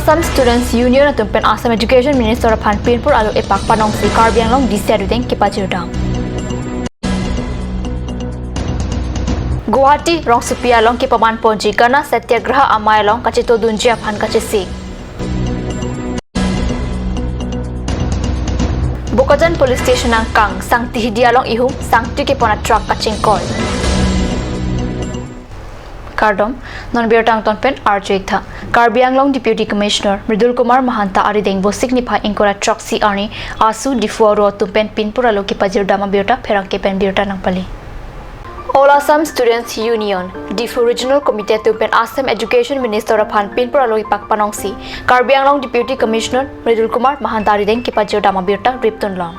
Assam Students Union at Tumpen Assam Education Minister of Pinpur Alu Epak Panong Si Karbiang Long Disadudeng Kipajudang. Guwahati Rong Supia Long Kipaman Ponji Kana Satyagraha Amay Long Kachito Dunjia Pan Kachisi. Bukajan Police Station ang Kang Sang Tihidia Long Ihum Sang Tikipona Truck Kachingkol. Kardom non biotang tonpen RJ tha Karbiang Long Deputy Commissioner Mridul Kumar Mahanta arideng bosik nipa ingkora truck si arni asu difuaro tumpen pinpura loki pajir dama biota pherangke pen biota nang pali All Assam Students Union Difu Regional Committee tumpen Assam Education Minister aphan pinpura loki pakpanong si Karbiang Long Deputy Commissioner Mridul Kumar Mahanta arideng ki pajir dama biota riptun long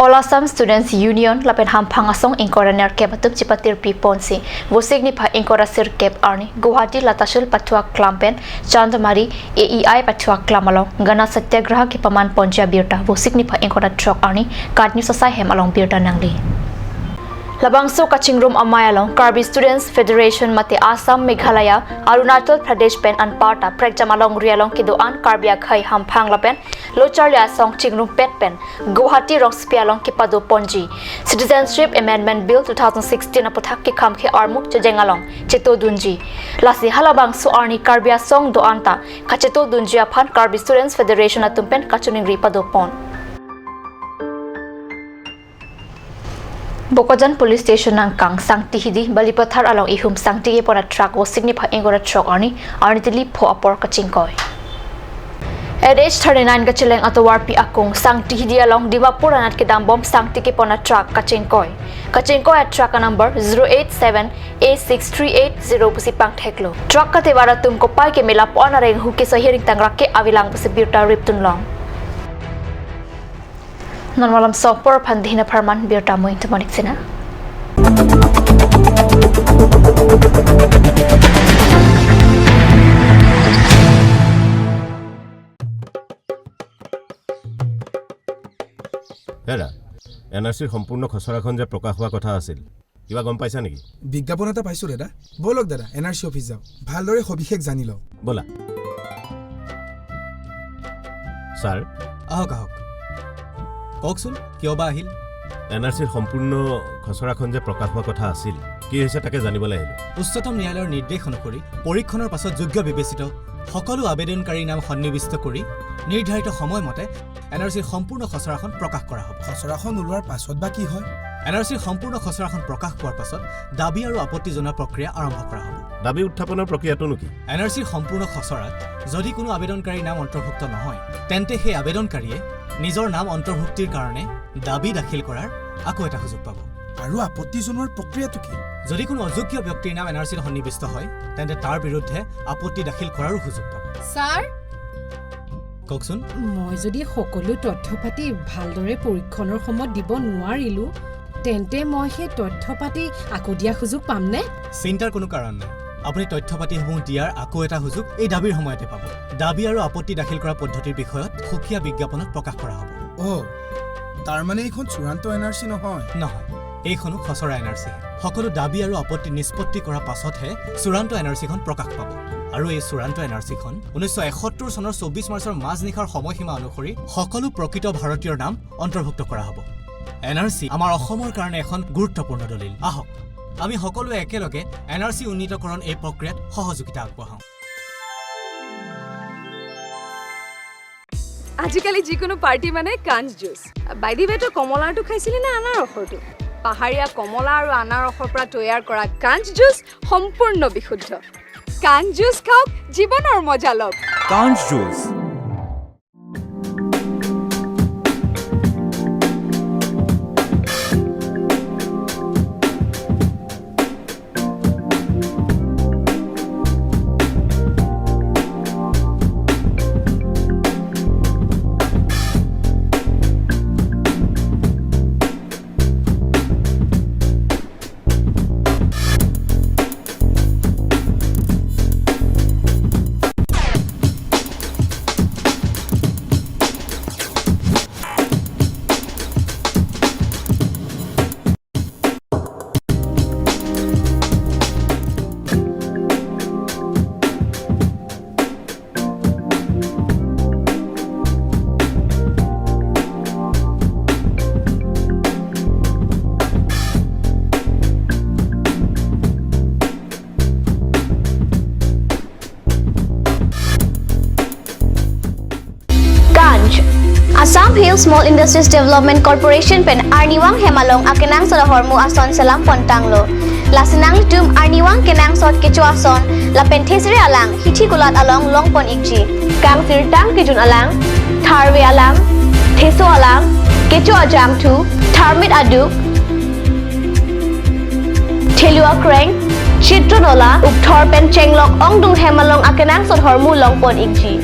All Assam Students Union lapen hampang asong ingkora ner kebatup cipatir piponsi bosik ni pha ingkora sir kep arni Guwahati latasul patwa klampen Chandamari AEI patwa klamalong gana satyagraha ki paman ponja biota bosik ni pha ingkora truck arni katni sasai hem along biota nangli Labangso Kachingrum Amayalong Karbi Students Federation Mate Assam Meghalaya Arunachal Pradesh Pen and Parta Prekjamalong Rialong Kidoan Karbia Khai Hampang Lapen Locharlia Song Chingrum Pet Pen Guwahati Rong Spialong Kipado Ponji Citizenship Amendment Bill 2016 Apothak Ki Kamke Armu Chejengalong Cheto Dunji Lasi Halabangso Arni Karbia Song Doanta Kacheto Dunji Aphan Karbi Students Federation Atumpen Kachuning Ripado Pon Bokajan Police Station ang Kang Sang Tihidi Balipathar along ihum Sang Tihi pona truck was signified ingora truck arni tili po apor kachingkoy. At age 39 kachileng atawar pi akong Sang Tihidi along Dimapur anat kidambom Sang Tihi pona truck kachingkoy. Kachingkoy at truck number 087A6380 pusipang theklo. Truck katibara tumko pai ke mila po anareng huki sa hiring tangrake awilang pusibirta riptun long. Non malam sopor pandihina parman biar tamu itu monik sina. Hera, NRC সম্পূর্ণ খসড়াখন যে প্রকাশ হোৱা কথা আছিল কিবা গম পাইছা নেকি বিজ্ঞাপন এটা পাইছো দাদা বলক দাদা NRC অফিস যাও ভালদৰে সবিশেষ জানি লও বলা স্যাৰ আহক কওকচোন কিয় বা আহিল NRCৰ সম্পূৰ্ণ খসড়াখন যে প্ৰকাশ হোৱা কথা আছিল কি হৈছে তাকে জানিবলৈ আহিলো উচ্চতম ন্যায়ালয়ৰ নিৰ্দেশ অনুসৰি পৰীক্ষণৰ পাছত যোগ্য বিবেচিত সকলো আবেদনকাৰীৰ নাম সন্নিবিষ্ট কৰি নিৰ্ধাৰিত সময়মতে NRCৰ সম্পূৰ্ণ খসড়াখন প্ৰকাশ কৰা হ'ব খসড়াখন ওলোৱাৰ পাছত বা কি হয় NRCৰ সম্পূৰ্ণ খসড়াখন প্ৰকাশ হোৱাৰ পাছত দাবী আৰু আপত্তি জনোৱা প্ৰক্ৰিয়া আৰম্ভ কৰা হ'ব দাবী উত্থাপনৰ প্ৰক্ৰিয়াটো কি NRCৰ সম্পূৰ্ণ খসড়াত যদি কোনো আবেদনকাৰীৰ নাম অন্তৰ্ভুক্ত নহয় তেন্তে সেই আবেদনকাৰীয়ে নিজৰ নাম অন্তৰ্ভুক্তিৰ কাৰণে দাবী দাখিল কৰাৰ আকৌ এটা সুযোগ পাব আৰু আপত্তি জনোৱাৰ প্ৰক্ৰিয়াটো কি যদি কোনো অযোগ্য ব্যক্তিৰ নাম NRCৰ সন্নিবিষ্ট হয় তেন্তে তাৰ বিৰুদ্ধে আপত্তি দাখিল কৰাৰো সুযোগ পাব স্যাৰ কওকচোন মই যদি সকলো তথ্য পাতি ভালদৰে পৰীক্ষণৰ সময়ত দিব নোৱাৰিলো তেন্তে মই সেই তথ্য পাতি আকৌ দিয়া সুযোগ পামনে চিন্তাৰ কোনো কাৰণ নাই আপুনি তথ্য পাতিসমূহ দিয়াৰ আকৌ এটা সুযোগ এই দাবীৰ সময়তে পাব দাবী আৰু আপত্তি দাখিল কৰা পদ্ধতিৰ বিষয়ত সুকীয়া বিজ্ঞাপনত প্ৰকাশ কৰা হ'ব তাৰ মানে এইখন চূড়ান্ত NRC নহয় এইখনো খসড়া NRC সকলো দাবী আৰু আপত্তি নিষ্পত্তি কৰাৰ পাছতহে চূড়ান্ত NRCখন প্ৰকাশ পাব আৰু এই চূড়ান্ত NRCখন 1971 চনৰ 24 মাৰ্চৰ মাজনিশাৰ সময়সীমা অনুসৰি সকলো প্ৰকৃত ভাৰতীয়ৰ নাম অন্তৰ্ভুক্ত কৰা হ'ব NRC আমাৰ অসমৰ কাৰণে এখন গুৰুত্বপূৰ্ণ দলিল আহক আমি সকলোৱে একেলগে NRC উন্নীতকৰণ এই প্ৰক্ৰিয়াত সহযোগিতা আগবঢ়াওঁ আজিকালি যিকোনো পাৰ্টি মানে কাঞ্জ জুচ বাইদি বেটো কমলাটো খাইছিলি না আনাৰসৰটো পাহাৰীয়া কমলা আৰু আনাৰসৰ পৰা তৈয়াৰ কৰা কাঞ্জ জুচ সম্পূৰ্ণ বিশুদ্ধ কাঞ্জ জুচ খাওক জীৱনৰ মজা লওক কাঞ্জ juice Assam Hill Small Industries Development Corporation pen Arniwang Hemalong akenang sa hormu ason salam pontanglo. Lasinang tum Arniwang kenang sot kecuason la penthesri alang hithi kulat along longpon ikji. Kang sirtang kejun alang tharwe alang theso alang kecu ajam tu tharmit aduk Thelua kreng Chitronola ukthor pen chenglok ongdung hemalong akenang sot hormu longpon ikji.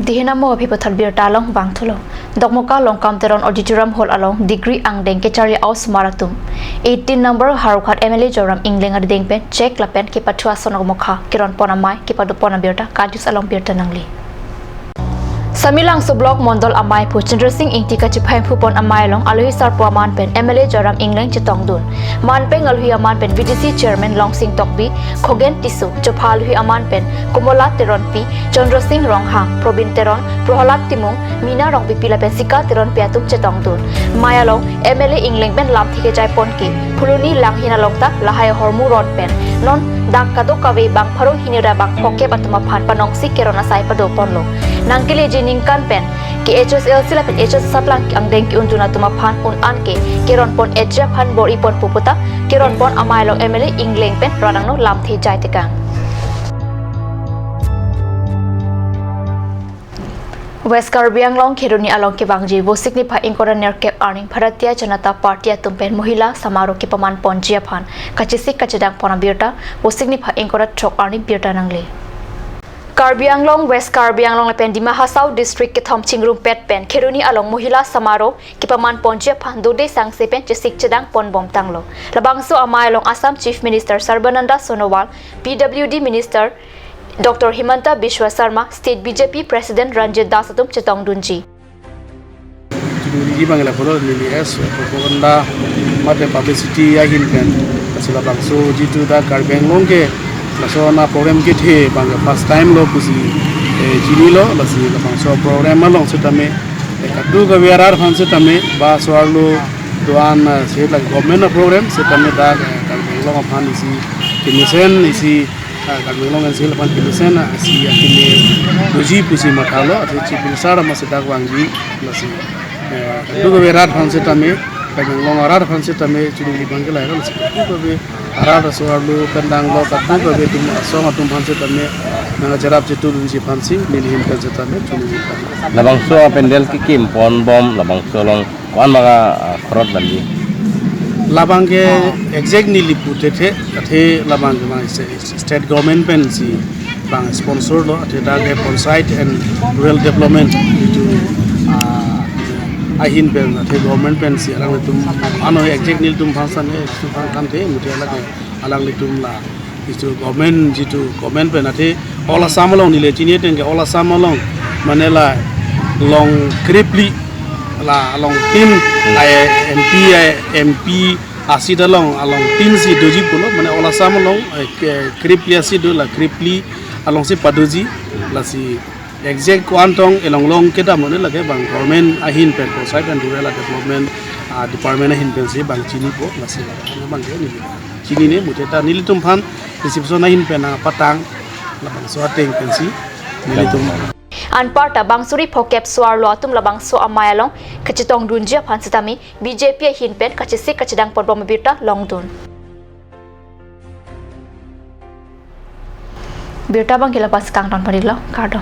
Dihina mo apipathal bir talong bangtholo dokmoka longkam teron auditorium hall along degree ang dengke chari aus maratum 18 number harukhat MLA joram inglenga dengpen check lapen ki pathua sonogmokha kiron ponamai ki padu ponabirta kadis along birta nangli Samilang sublok mondol amai pu Chandra Singh ingti ka chiphai phupon amai long alui sar puaman pen MLA joram ingleng chitong dun man pen alui aman pen VDC chairman Long Singh Tokbi Khogen Tisu chophal hui aman pen Kumola Teron Pi Chandra Singh Ronghang Probin Teron Prohalat Timung Mina Rong Pi pila pen Sika Teron Piatum chitong dun maya long MLA ingleng pen lam thike jai pon ki phuluni lang hina longta lahai hormu road pen non dak kado kawe bang pharong hinira bang phoke batuma phan panong si kerona sai pado ponlo nangkile jining kan pen ki HSLC la pen HS saplang ang deng ki untuna tuma phan un an ke keron pon eja phan bor ipon puputa keron pon amai long MLA ingleng pen ranang no lam thi jai tekang West Karbiang long khiruni along ke bangji wo signify incoraner ke earning Bharatiya Janata Party atumpen mohila samaro ke paman ponjia phan kachisi kachedang ponabirta wo signify inkora chok earning birta nangli Karbi Anglong West Karbi Anglong lepen Dima Hasau District ke Thomchingrum Pet Pen Khiruni along mohila samaro ki paman ponjia phan dode sangse pen chisik chedang pon bom tanglo labangso amai along Assam Chief Minister Sarbananda Sonowal PWD Minister Dr. Himanta Biswa Sarma State BJP President Ranjit Das atum chetong dunji Di bangla polo ni es propaganda mate publicity yahin kan asila bangso jitu da Karbeng long ke lasona program ke the bang first time lo kusi jini lo lasi bangso program long setame kadu ka virar fan setame ba swarlo doan se la government program setame da Karbeng long fan isi kimisen isi Karbeng long en sil fan kimisen asi akini doji pusi makalo ati chipinsara masita wangji lasi dugo virar fan setame Karbeng long arar fan setame chuli bangla ero lasi dugo be arar swarlo kandang lo kadu be tum asong atum fan setame nang jarap chitu dunji fansi nilhim kan setame chuli Labangso pendel ki kim pon bom labangso long wan maga khorot landi labang ke exactly pute the athe labang ma state government pen si bang sponsor lo athe da ke Panchayat and Rural Development to ahin pen athe government pen si alang tum ano exactly tum function e kan the mute alang tum la itu government jitu government pen athe ola samalong nile chini ten ke ola samalong manela long kripli la along tin MP asid along tin si doji pulo mane ola sam along kripli asid la kripli along si padoji la si exact quantong elong long keda mane lage bang government ahin pen Panchayat and Rural Development department ahin pen si bang chini po la si bang ni chini ne muteta nilitum phan reception ahin pen patang la bang so teng pen si nilitum Anparta bangsuri phokep swarlo atum labangso amayalong kachitong dunjia phansitami BJP hinpen kachisi kachidang podbom birta longdun birta bang kila pas kang ton parilo kardom